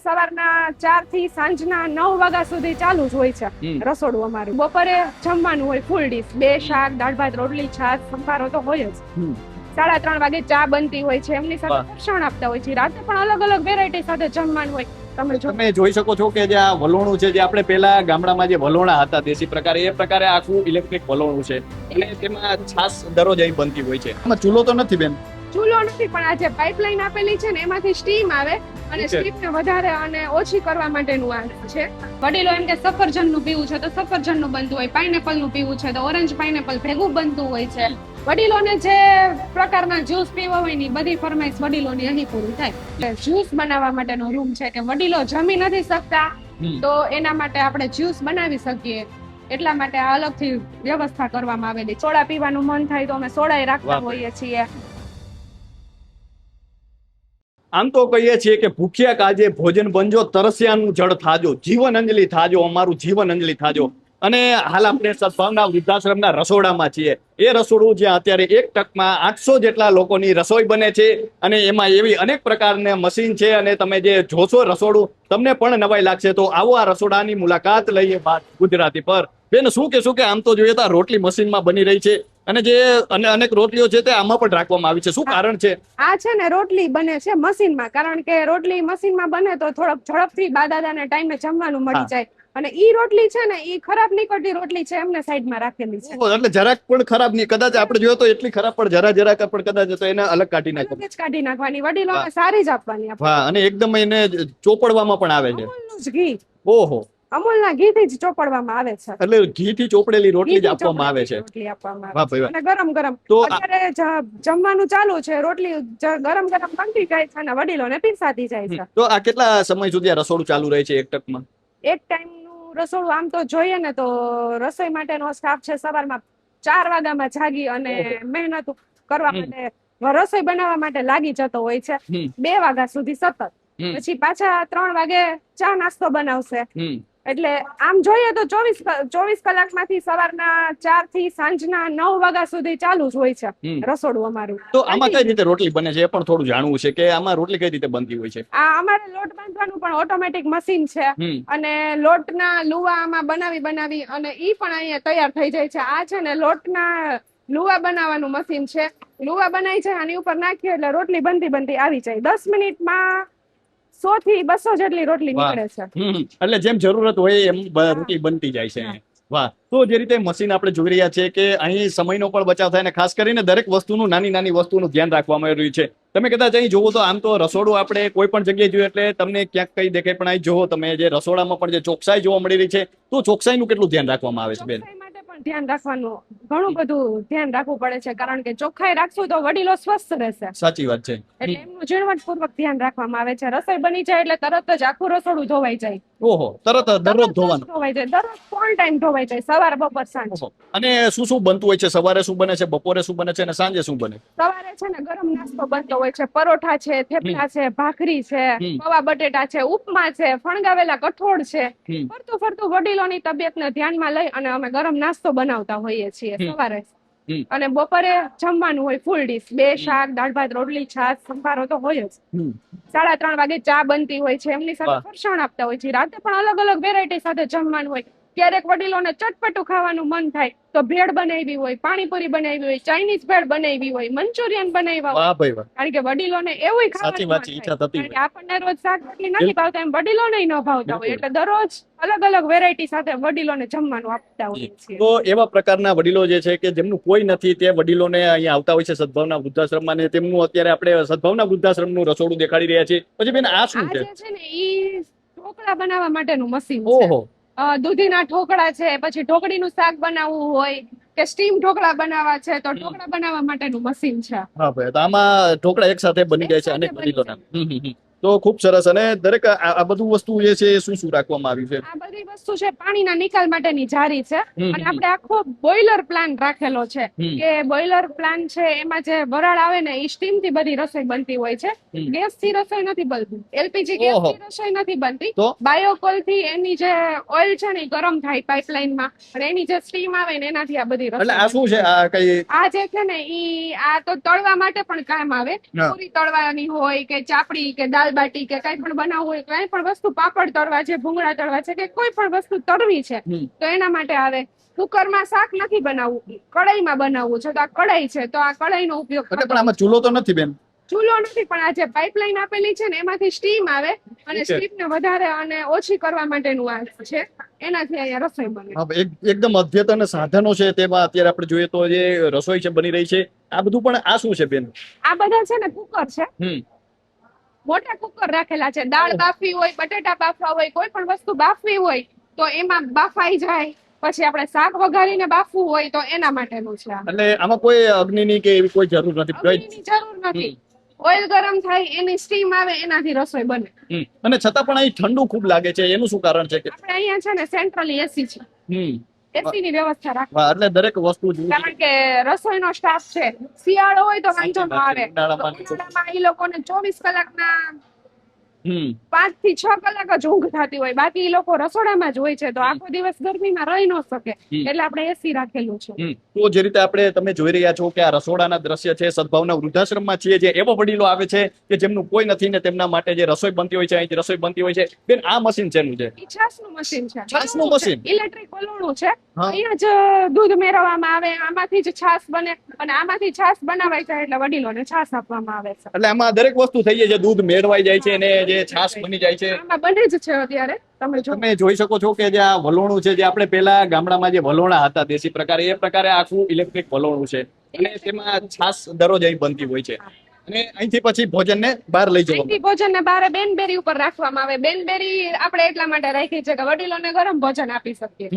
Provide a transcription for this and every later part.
સવારના 4 થી સાંજના 9 વાગ્યા સુધી ચાલુ જ હોય છે રસોડું અમારું. બપોરે જમવાનું હોય ફૂલ ડીશ, 2 શાક, દાળ ભાત, રોટલી, છાશ, સંભારો તો હોય જ. 3:30 વાગે ચા બનતી હોય છે, એમની સાથે ફરસાણ આપતા હોય છે. રાતે પણ અલગ અલગ વેરાયટી સાથે જમવાનું હોય. તમે જોઈ શકો છો કે જે આ વલોણું છે, જે આપણે પેલા ગામડામાં જે વલોણા હતા દેશી પ્રકારે, એ પ્રકારે આખું ઇલેક્ટ્રિક વલોણું છે અને તેમાં છાશ દરરોજ અહીં બનતી હોય છે. આમાં ચૂલો તો નથી બેન? ચૂલો નથી, પણ આ જે પાઇપલાઇન આપેલી છે ને એમાંથી સ્ટીમ આવે અને સ્ટીમને વધારે અને ઓછી કરવા માટેનું આ છે. વડીલો એમ કે સફરજનનું પીવું છે તો સફરજનનું બનતું હોય, પાઇનેપલનું પીવું છે તો ઓરેન્જ પાઇનેપલ ભેગું બનતું હોય છે. વડીલોને જે પ્રકારના જ્યુસ પીવા હોય ની બધી ફરમાઈશ વડીલોની અહીં પૂરી થાય. જ્યુસ બનાવવા માટેનો રૂમ છે કે વડીલો જમી નથી શકતા તો એના માટે આપણે જ્યુસ બનાવી શકીએ, એટલા માટે આ અલગથી વ્યવસ્થા કરવામાં આવેલી. સોડા પીવાનું મન થાય તો અમે સોડા રાખતા હોઈએ છીએ. આમ તો કહીએ છીએ કે ભૂખ્યા કાજે ભોજન બનજો, તરસ્યાનું જળ થાજો, જીવન અંજલિ થાજો, અમારું જીવન અંજલિ થાજો. અને હાલ આપણે સદભાવના વૃદ્ધાશ્રમના રસોડામાં છીએ. એ રસોડું જ્યાં અત્યારે 1 ટકમાં 800 જેટલા લોકોની રસોઈ બને છે અને એમાં એવી અનેક પ્રકારના મશીન છે. અને તમે જે જોશો રસોડું તમને પણ નવાઈ લાગશે. તો આવો આ રસોડાની મુલાકાત લઈએ વાત ગુજરાતી પર. બેન, શું કહેશો કે આમ તો જોઈએ તો રોટલી મશીનમાં બની રહી છે અને જે અનેક રોટલીઓ છે તે આમાં પણ રાખવામાં આવી છે, શું કારણ છે? આ છે ને રોટલી બને છે મશીનમાં, કારણ કે રોટલી મશીનમાં બને તો થોડોક ઝડપથી દાદાને ટાઈમે જમવાનું મળી જાય. અને ઈ રોટલી છે ને ઈ ખરાબ નીકળતી રોટલી છે, એમને સાઈડમાં રાખેલી છે. એટલે જરાક પણ ખરાબ નહીં, કદાચ આપણે જોયો તો એટલી ખરાબ પણ જરાક પણ કદાચ તો એને અલગ કાઢી નાખવાની, કાઢી નાખવાની, વડીલોને સારી જ આપવાની. હા, અને એકદમ એને ચોપડવામાં પણ આવે છે. અમૂલનું જ ઘી, ઓહો, અમૂલના ઘીથી જ ચોપડવામાં આવે છે. એટલે ઘીથી ચોપડેલી રોટલી જ આપવામાં આવે છે. રોટલી આપવામાં આવે છે અને ગરમ ગરમ. અત્યારે જમવાનું ચાલુ છે, રોટલી ગરમ ગરમ બનતી જાય છે અને વડીલોને પીરસાતી જાય છે. તો આ કેટલા સમય સુધી આ રસોડું ચાલુ રહે છે 1 ટકમાં? એક ટાઈમ રસોડું આમ તો જોઈએ ને તો રસોઈ માટેનો સ્ટાફ છે સવારમાં 4 વાગ્યામાં જાગી અને મહેનત કરવા માટે રસોઈ બનાવવા માટે લાગી જતો હોય છે 2 વાગ્યા સુધી સતત. પછી પાછા 3 વાગે ચા નાસ્તો બનાવશે. એટલે આમ જોઈએ તો 24 કલાકમાંથી સવારના 4 થી સાંજના 9 વાગ્યા સુધી ચાલુ જ હોય છે રસોડું અમારું. તો આમાં કઈ રીતે રોટલી બને છે એ પણ થોડું જાણવું છે કે આમાં રોટલી કઈ રીતે બનતી હોય છે? આ અમારે લોટ બાંધવાનું પણ ઓટોમેટિક મશીન છે અને લોટના લુવા આમાં બનાવી અને ઈ પણ અહીંયા તૈયાર થઈ જાય છે. આ છે ને લોટના લુવા બનાવવાનું મશીન છે. લુવા બનાવી છે, આની ઉપર નાખીએ એટલે રોટલી બનતી આવી જાય. 10 મિનિટમાં 100 થી 200 જેટલી રોટલી નીકળે છે. એટલે જેમ જરૂરત હોય એમ રોટલી બનતી જાય છે. વાહ. તો જે રીતે મશીન આપણે જોઈ રહ્યા છે કે અહીં સમયનો પણ બચાવ થાય અને ખાસ કરીને દરેક વસ્તુનું નાની વસ્તુનું ધ્યાન રાખવામાં આવી રહ્યું છે. તમે કદાચ અહીં જોવો તો આમ તો રસોડું આપણે કોઈ પણ જગ્યાએ જોઈએ એટલે તમને ક્યાંક કઈ દેખાય, પણ અહીં જોવો તમે જે રસોડામાં પણ જે ચોકસાઈ જોવા મળી રહી છે, તો ચોકસાઈનું કેટલું ધ્યાન રાખવામાં આવે છે બેન? ધ્યાન રાખવાનું ઘણું બધું ધ્યાન રાખવું પડે છે, કારણ કે ચોખ્ખાઈ રાખશું તો વડીલો સ્વસ્થ રહેશે. સાચી વાત છે. એટલે એમનું ઝીણવટપૂર્વક ધ્યાન રાખવામાં આવે છે. રસોઈ બની જાય એટલે તરત જ આખું રસોડું ધોવાઈ જાય. ઓહો, તરત દરરોજ ધોવાનું? ધોવાઈ જાય, દરરોજ ફોલ ટાઈમ ધોવાઈ જાય, સવાર બપોર સાંજ. અને શું બનતું હોય છે? સવારે શું બને છે, બપોરે શું બને છે અને સાંજે શું બને? સવારે છે ને ગરમ નાસ્તો બનતો હોય છે. પરોઠા છે, થેપલા છે, ભાખરી છે, પૌવા બટેટા છે, ઉપમા છે, ફણગાવેલા કઠોળ છે. ફરતું વડીલોની તબિયતને ધ્યાનમાં લઈ અને અમે ગરમ નાસ્તો બનાવતા હોઈએ છીએ સવારે. અને બપોરે જમવાનું હોય ફૂલ ડીશ, 2 શાક, દાળ ભાત, રોટલી, છાશ, સંભારો તો હોય જ. 3:30 વાગે ચા બનતી હોય છે, એમની સાથે ફરસાણ આપતા હોય છે. રાતે પણ અલગ અલગ વેરાયટી સાથે જમવાનું હોય. ક્યારેક વડીલોને ચટપટું ખાવાનું મન થાય તો ભેળ બનાવી હોય, પાણીપુરી બનાવી હોય, ચાઇનીઝ ભેળ બનાવી હોય, મંચુરિયન બનાવ્યા હોય. કારણ કે વડીલોને એવું ખાવાનું ઈચ્છા થતી હોય. આપણને રોજ શાક રોટલી નથી ભાવતા, એમ વડીલોને ન ભાવતા હોય, એટલે દરરોજ અલગ અલગ વેરાયટી સાથે વડીલોને જમવાનું આપતા હોય છે. તો એવા પ્રકારના વડીલો જે છે કે જેમનું કોઈ નથી તે વડીલોને અહીંયા આવતા હોય છે સદભાવના વૃદ્ધાશ્રમમાં, ને તેમનું અત્યારે આપણે સદભાવના વૃદ્ધાશ્રમનું રસોડું દેખાડી રહ્યા છીએ. પછી બેન આ શું છે? ને ઈ ઢોકળા બનાવવા માટેનું મશીન છે. ઓહો. દૂધીના ઢોકળા છે, પછી ઢોકળીનું શાક બનાવવું હોય કે સ્ટીમ ઢોકળા બનાવવા છે તો ઢોકળા બનાવવા માટેનું મશીન છે. હા ભાઈ, તો આમાં ઢોકળા એક સાથે બની જાય છે અનેક વડીલોના. તો ખૂબ સરસ. અને દરેક આ બધું વસ્તુ જે છે એ શું રાખવામાં આવ્યું છે? આ બધી વસ્તુ છે પાણીના નિકાલ માટેની જારી છે અને આપણે આખો બોઇલર પ્લાન રાખેલો છે કે બોઇલર પ્લાન છે એમાં જે વરાળ આવે ને એ સ્ટીમ થી બધી રસોઈ બનતી હોય છે. ગેસ થી રસોઈ નથી બનતી, એલપીજી ગેસ થી રસોઈ નથી બનતી. બાયોકોલ થી એની જે ઓઇલ છે ને ગરમ થાય પાઇપલાઇન માં અને એની જે સ્ટીમ આવે ને એનાથી આ બધી રસોઈ. એટલે આ શું છે? આ કઈ આ જે છે ને ઈ આ તો તળવા માટે પણ કામ આવે. પૂરી તળવાની હોય કે ચાપડી કે દાલ દાલબાટી કે કઈ પણ બનાવવું હોય, કઈ પણ વસ્તુ પાપડ તળવા છે, ભૂંગળા તળવા છે કે કોઈ પણ વસ્તુ તળવી છે તો એના માટે આવે. કુકરમાં શાક નથી બનાવવું, કઢાઈમાં બનાવવું છે તો આ કઢાઈ છે, તો આ કઢાઈનો ઉપયોગ પણ આમાં ચૂલો તો નથી બેન? ચૂલો નથી, પણ આ જે પાઇપલાઇન આપેલી છે ને એમાંથી સ્ટીમ આવે અને સ્ટીમ ને વધારે અને ઓછી કરવા માટેનું આ છે, એનાથી અહીંયા રસોઈ બને. એકદમ અદ્યતન સાધનો છે તેમાં અત્યારે આપણે જોઈએ તો જે રસોઈ છે બની રહી છે, આ બધું પણ આ શું છે બેન? આ બધા છે ને કુકર છે, મોટા કુકર રાખેલા છે. દાળ બાફવી હોય, બટેટા બાફવા હોય, કોઈ પણ વસ્તુ બાફવી હોય તો એમાં બાફાઈ જાય. પછી આપણે શાક વઘારીને બાફવું હોય તો એના માટેનું છે. એટલે આમાં કોઈ અગ્નિની કે એવી કોઈ જરૂર નથી? અગ્નિની જરૂર નથી. ઓઇલ ગરમ થાય, એની સ્ટીમ આવે, એનાથી રસોઈ બને. અને છતાં પણ અહીં ઠંડુ ખૂબ લાગે છે, એનું શું કારણ છે? આપણે અહીંયા છે ને સેન્ટ્રલી એસી છે, એસી ની વ્યવસ્થા રાખવા, એટલે દરેક વસ્તુ, કારણ કે રસોઈનો સ્ટાફ છે. શિયાળો હોય તો વાંધો ન આવે, ઉનાળામાં એ લોકોને 24 કલાકના 5 થી 6 કલાક જ ઊંઘ થતી હોય, બાકી એ લોકો રસોડામાં જ હોય છે, તો આખો દિવસ ગરમીમાં રહી ન શકે, એટલે આપણે એસી રાખેલું છે. તો જે રીતે આપણે તમે જોઈ રહ્યા છો કે આ રસોડાના દ્રશ્ય છે, સદભાવના વૃદ્ધાશ્રમમાં છીએ, જે એવો વડીલો આવે છે કે જેમનું કોઈ નથી ને તેમના માટે જે રસોઈ બનતી હોય છે, અહીંથી રસોઈ બનતી હોય છે. બેન, આ મશીન શેનું છે? છાસનું મશીન છે. છાસનું મશીન, ઇલેક્ટ્રિક વલોણું છે. અહીંયા જ દૂધ મેળવવામાં આવે, આમાંથી જ છાસ બને અને આમાંથી છાસ બનાવાય છે, એટલે વડીલોને છાસ આપવામાં આવે છે. એટલે આમાં દરેક વસ્તુ થઈ જાય છે, દૂધ મેળવાઈ જાય છે અને જે છાસ બની જાય છે. આમાં બને જ છે અત્યારે. તમે જોઈ શકો છો કે જે આ વલોણું છે, જે આપણે પેલા ગામડામાં જે વલોણા હતા દેશી પ્રકારે, એ પ્રકારે આખું ઇલેક્ટ્રિક વલોણું છે અને તેમાં છાસ દરરોજ અહીં બનતી હોય છે. અને અહીંથી પછી ભોજનને બહાર લઈ જવામાં, અહીંથી ભોજનને બહાર બેનબેરી ઉપર રાખવામાં આવે. બેનબેરી આપણે એટલા માટે રાખી છે કે વડીલોને ગરમ ભોજન આપી શકીએ.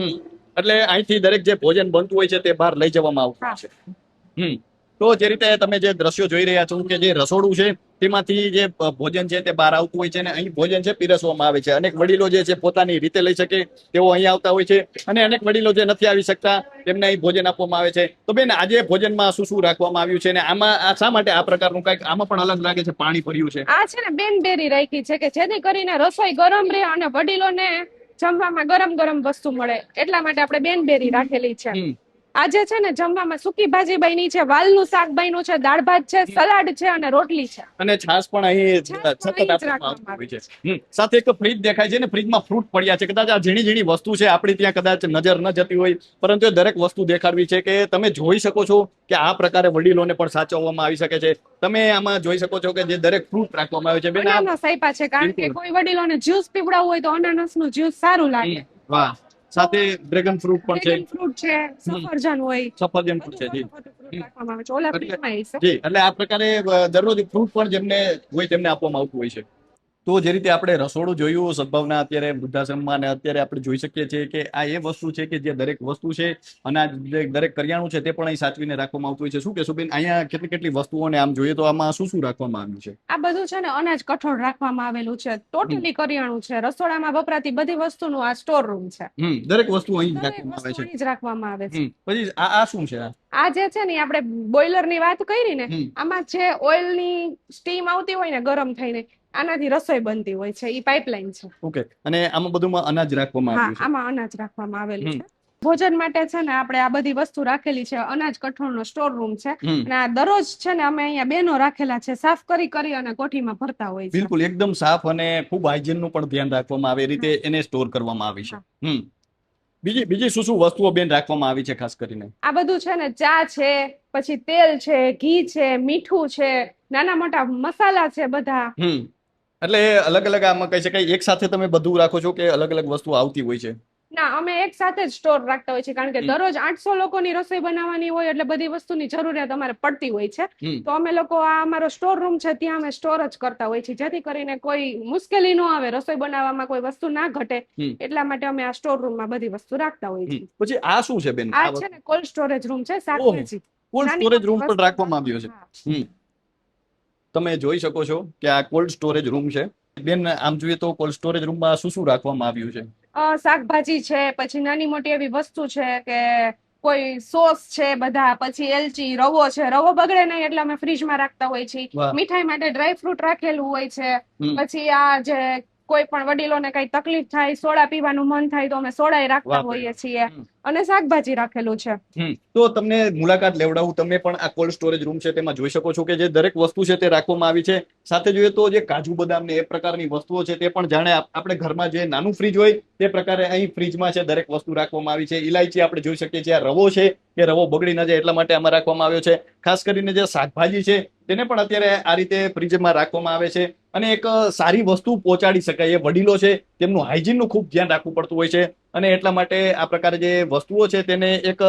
એટલે અહીંથી દરેક જે ભોજન બનતું હોય છે તે બહાર લઈ જવામાં આવતું છે. તો જે રીતે તમે જે દ્રશ્યો જોઈ રહ્યા છો કે જે રસોડું છે તેમાંથી જે ભોજન છે તે બહાર આવતું હોય છે અને અહીં ભોજન છે પીરસવામાં આવે છે. અનેક વડીલો જે છે પોતાની રીતે લઈ શકે તેઓ અહીં આવતા હોય છે અને અનેક વડીલો જે નથી આવી શકતા તેમને અહીં ભોજન આપવામાં આવે છે. તો બેન, આજે ભોજનમાં શું શું રાખવામાં આવ્યું છે અને આમાં શા માટે આ પ્રકારનું કંઈક આમાં પણ અલગ લાગે છે, પાણી ભર્યું છે? આ છે ને બેનબેરી રાખી છે કે જેથી કરીને રસોઈ ગરમ રહે અને વડીલોને જમવામાં ગરમ ગરમ વસ્તુ મળે, એટલા માટે આપણે બેનબેરી રાખેલી છે. આજે છે ને જમવામાં સુકી ભાજી બની છે, વાલનું શાક બન્યું છે, દાળ ભાત છે, સલાડ છે અને રોટલી છે. અને છાસ પણ અહીં સતત આપવામાં આવી છે. સાથે એક ફ્રીજ દેખાય છે ને, ફ્રીજમાં ફ્રૂટ પડ્યા છે. કદાચ આ ઝીણી ઝીણી વસ્તુ છે, આપણી ત્યાં કદાચ નજર ન જતી હોય, પરંતુ એ દરેક વસ્તુ દેખાડવી છે કે તમે જોઈ શકો છો કે આ પ્રકારે વડીલોને પણ સાચવવામાં આવી શકે છે. તમે આમાં જોઈ શકો છો કે જે દરેક ફ્રૂટ રાખવામાં આવે છે. બેન, અનાનસ આપ્યા છે, કારણ કે કોઈ વડીલોને જ્યુસ પીવડાવવું હોય તો અનાનસનું જ્યુસ સારું લાગે. વાહ. સાથે ડ્રેગન ફ્રૂટ પણ છે, ફ્રૂટ છે, સફરજન હોય, સફરજન પણ છે. જી રાખવામાં આવે છે. ઓલા ફ્રીજમાં જી, એટલે આ પ્રકારે દરરોજ ફ્રૂટ પણ જેમને હોય તેમને આપવામાં આવતું હોય છે. તો જે રીતે આપણે રસોડું જોયું સદભાવના અત્યારે વૃદ્ધાશ્રમમાં, અને અત્યારે આપણે જોઈ શકીએ છીએ કે આ એ વસ્તુ છે કે જે દરેક વસ્તુ છે, અનાજ દરેક કરિયાણું છે તે પણ અહીં સાચવીને રાખવામાં આવતું હોય છે. શું કહેશો બેન, અહીંયા કેટલી કેટલી વસ્તુઓને આમ જોઈએ તો આમાં શું શું રાખવામાં આવ્યું છે? આ બધું છે ને અનાજ કઠોળ રાખવામાં આવેલું છે, ટોટલી કરિયાણું છે, રસોડામાં વપરાતી બધી વસ્તુનું આ સ્ટોર રૂમ છે. દરેક વસ્તુ અહીં રાખવામાં આવે છે. રાખવામાં આવે છે. પછી આ શું છે? આ જે છે ને આપણે બોઇલર ની વાત કરી ને, આમાં જે ઓઇલ ની સ્ટીમ આવતી હોય ને ગરમ થઈને, આનાથી રસોઈ બનતી હોય છે. ઈ પાઇપલાઇન છે. ઓકે. અને આમાં બધુંમાં અનાજ રાખવામાં આવ્યું છે? આમાં અનાજ રાખવામાં આવેલું છે. ભોજન માટે છે ને આપણે આ બધી વસ્તુ રાખેલી છે. અનાજ કઠોળનો સ્ટોર રૂમ છે અને આ દરરોજ છે ને અમે અહીંયા બેનો રાખેલા છે, સાફ કરી અને કોઠીમાં ભરતા હોય છે. બિલકુલ, એકદમ સાફ અને ખૂબ હાઇજીન નું પણ ધ્યાન રાખવામાં આવે, એ રીતે એને સ્ટોર કરવામાં આવી છે. બીજી શું શું વસ્તુઓ બેન રાખવામાં આવી છે ખાસ કરીને? આ બધું છે ને ચા છે, પછી તેલ છે, ઘી છે, મીઠું છે, નાના મોટા મસાલા છે બધા. એટલે અલગ અલગ આમાં કહી શકાય એક સાથે તમે બધું રાખો છો કે અલગ અલગ વસ્તુ આવતી હોય છે? ના, અમે એક સાથે જ સ્ટોર રાખતા હોય છે, કારણ કે દરરોજ 800 લોકોની રસોઈ બનાવવાની હોય એટલે બધી વસ્તુની જરૂરિયાત અમારે પડતી હોય છે. તો અમે લોકો આ અમારો સ્ટોર રૂમ છે ત્યાં અમે સ્ટોર જ કરતા હોય છે, જેથી કરીને કોઈ મુશ્કેલી ન આવે, રસોઈ બનાવવામાં કોઈ વસ્તુ ના ઘટે, એટલા માટે અમે આ સ્ટોર રૂમમાં બધી વસ્તુ રાખતા હોય છે. પછી આ શું છે બેન? આ છે ને કોલ્ડ સ્ટોરેજ રૂમ છે, શાકભાજી કોલ્ડ સ્ટોરેજ રૂમ પણ રાખવામાં આવ્યો છે. તમે જોઈ શકો છો કે આ કોલ્ડ સ્ટોરેજ રૂમ છે. બેન, આમ જોઈએ તો કોલ્ડ સ્ટોરેજ રૂમમાં શું શું રાખવામાં આવ્યું છે? શાકભાજી છે, પછી નાની મોટી એવી વસ્તુ છે કે કોઈ સોસ છે બધા, પછી એલચી, રવો છે. રવો બગડે નહીં એટલે અમે ફ્રીજમાં રાખતા હોય છે. મીઠાઈ માટે ડ્રાય ફ્રૂટ રાખેલું હોય છે. પછી આ જે કોઈ પણ વડીલોને કઈ તકલીફ થાય, સોડા પીવાનું મન થાય તો અમે સોડા રાખતા હોઈએ છીએ. અને શાકભાજી રાખેલું છે. તો તમને મુલાકાત લેવડાવું, તમે પણ આ કોલ્ડ સ્ટોરેજ રૂમ છે તેમાં જોઈ શકો છો કે જે દરેક વસ્તુ છે તે રાખવામાં આવી છે. સાથે જોઈએ તો જે કાજુ બદામ ને એ પ્રકારની વસ્તુઓ છે તે પણ જાણે આપણે ઘરમાં જે નાનું ફ્રીજ હોય તે પ્રકારે અહીં ફ્રીજમાં છે દરેક વસ્તુ રાખવામાં આવી છે. ઇલાયચી આપણે જોઈ શકીએ છીએ, આ રવો છે કે રવો બગડી ન જાય એટલા માટે આમાં રાખવામાં આવ્યો છે. ખાસ કરીને જે શાકભાજી છે તેને પણ અત્યારે આ રીતે ફ્રીજમાં રાખવામાં આવે છે. અને એક સારી વસ્તુ પહોંચાડી શકાય, એ વડીલો છે તેમનું હાઇજીનનું ખૂબ ધ્યાન રાખવું પડતું હોય છે. અને એટલા માટે આ પ્રકારે જે વસ્તુઓ છે તેને એક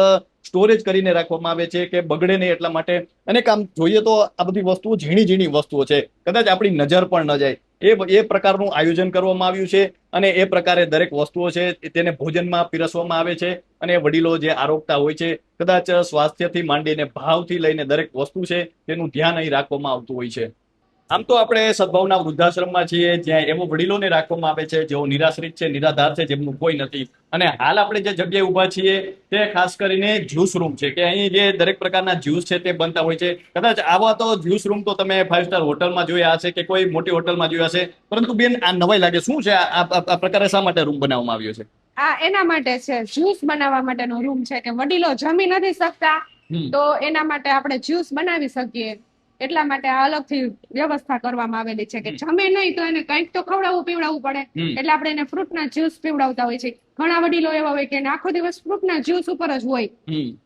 સ્ટોરેજ કરીને રાખવામાં આવે છે કે બગડે નહીં એટલા માટે. અને કામ જોઈએ તો આ બધી વસ્તુઓ ઝીણી ઝીણી વસ્તુઓ છે, કદાચ આપણી નજર પણ ન જાય એ પ્રકારનું આયોજન કરવામાં આવ્યું છે. અને એ પ્રકારે દરેક વસ્તુઓ છે તેને ભોજનમાં પીરસવામાં આવે છે. અને વડીલો જે આરોગતા હોય છે, કદાચ સ્વાસ્થ્યથી માંડીને ભાવથી લઈને દરેક વસ્તુ છે તેનું ધ્યાન અહીં રાખવામાં આવતું હોય છે. આમ તો આપણે સદભાવના વૃદ્ધાશ્રમમાં છીએ જ્યાં એવો વડીલોને રાખવામાં આવે છે જેઓ નિરાશ્રિત છે, નિરાધાર છે, જેમનું કોઈ નથી. અને હાલ આપણે જે જગ્યાએ ઉભા છીએ તે ખાસ કરીને જ્યુસ રૂમ છે કે અહીં જે દરેક પ્રકારના જ્યુસ છે તે બનતા હોય છે. કદાચ આવા તો જ્યુસ રૂમ તો તમે 5 સ્ટાર હોટલમાં જોયા હશે કે કોઈ મોટી હોટલમાં જોયા હશે, પરંતુ બેન આ નવાઈ લાગે. શું છે આ પ્રકારે શા માટે રૂમ બનાવવામાં આવ્યો છે? આ એના માટે છે, જ્યુસ બનાવવા માટેનો રૂમ છે કે વડીલો જમી નથી શકતા તો એના માટે આપણે જ્યુસ બનાવી શકીએ એટલા માટે આ અલગથી વ્યવસ્થા કરવામાં આવેલી છે કે જમે નહીં તો એને કંઈક તો ખવડાવવું પીવડાવવું પડે. એટલે આપણે એને ફ્રૂટના જ્યુસ પીવડાવતા હોય છે. ઘણા વડીલો એવા હોય કે એને આખો દિવસ ફ્રૂટના જ્યુસ ઉપર જ હોય,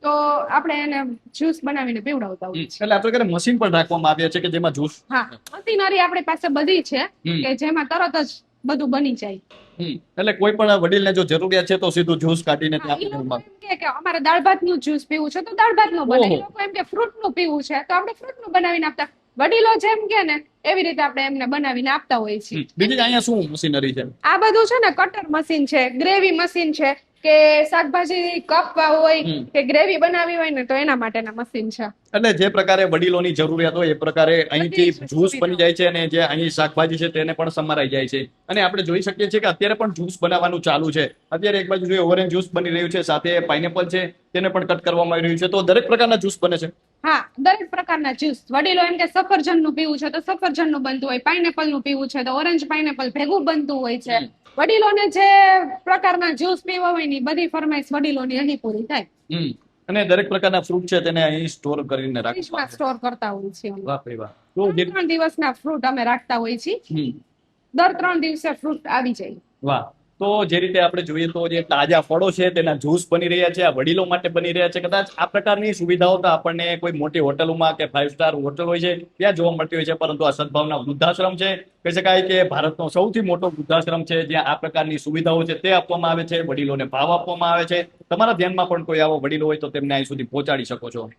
તો આપણે એને જ્યુસ બનાવીને પીવડાવતા હોય છે. એટલે આ પ્રકારે મશીન પણ રાખવામાં આવ્યા છે કે જેમાં જ્યુસ, હા, મશીનરી આપણી પાસે બધી છે કે જેમાં તરત જ બધું બની જાય. એટલે કોઈ પણ વડીલને જો જરૂરિયાત છે તો સીધું જ્યુસ કાઢીને કે અમારે દાળ ભાત નું જ્યુસ પીવું છે તો દાળ ભાત નું બને. એ લોકો એમ કે ફ્રૂટ નું પીવું છે તો આપણે ફ્રૂટ નું બનાવીને આપતા. વડીલો જેમ કે ને એવી રીતે આપણે એમને બનાવીને આપતા હોઈએ છીએ. બીજી અહીંયા શું મશીનરી છે? આ બધું છે ને કટર મશીન છે, ગ્રેવી મશીન છે કે શાકભાજી કાપવા હોય કે ગ્રેવી બનાવી હોય ને તો એના માટેના મશીન છે. એટલે જે પ્રકારે વડીલોની જરૂરિયાત હોય એ પ્રકારે અહીંથી જ્યુસ બની જાય છે અને જે અહીં શાકભાજી છે તેને પણ સમારાઈ જાય છે. અને આપણે જોઈ શકીએ છીએ કે અત્યારે પણ જ્યુસ બનાવવાનું ચાલુ છે. અત્યારે એક બાજુ જોઈએ ઓરેન્જ જ્યુસ બની રહ્યું છે, સાથે પાઇનેપલ છે તેને પણ કટ કરવામાં આવી રહ્યું છે. તો દરેક પ્રકારના જ્યુસ બને છે. હા, દરેક પ્રકારના જ્યુસ. વડીલો એમ કે સફરજન નું પીવું છે તો સફરજન નું બનતું હોય, પાઇનેપલ નું પીવું છે તો ઓરેન્જ પાઇનેપલ ભેગું બનતું હોય છે. વડીલોને જે પ્રકારના જ્યુસ પીવા હોય ની બધી ફરમાઈશ વડીલોની અહીં પૂરી થાય. અને દરેક પ્રકારના ફ્રૂટ છે તેને અહીં સ્ટોર કરીને ફ્રીજમાં સ્ટોર કરતા હોય છે. વાહ ભાઈ વાહ. તો 3 દિવસના ફ્રૂટ અમે રાખતા હોય છીએ. દર 3 દિવસે ફ્રૂટ આવી જાય. વાહ. તો જે રીતે આપણે જોઈએ તો જે તાજા ફળો છે તેના જ્યુસ બની રહ્યા છે, આ વડીલો માટે બની રહ્યા છે. કદાચ આ પ્રકારની સુવિધાઓ તો આપણને કોઈ મોટી હોટલોમાં કે 5 સ્ટાર હોટલ હોય છે ત્યાં જોવા મળતી હોય છે, પરંતુ આ સદભાવના વૃદ્ધાશ્રમ છે, કહી શકાય કે ભારતનો સૌથી મોટો વૃદ્ધાશ્રમ છે જ્યાં આ પ્રકારની સુવિધાઓ છે તે આપવામાં આવે છે, વડીલોને ભાવ આપવામાં આવે છે. તમારા ધ્યાનમાં પણ કોઈ આવો વડીલો હોય તો તેમને અહીં સુધી પહોંચાડી શકો છો.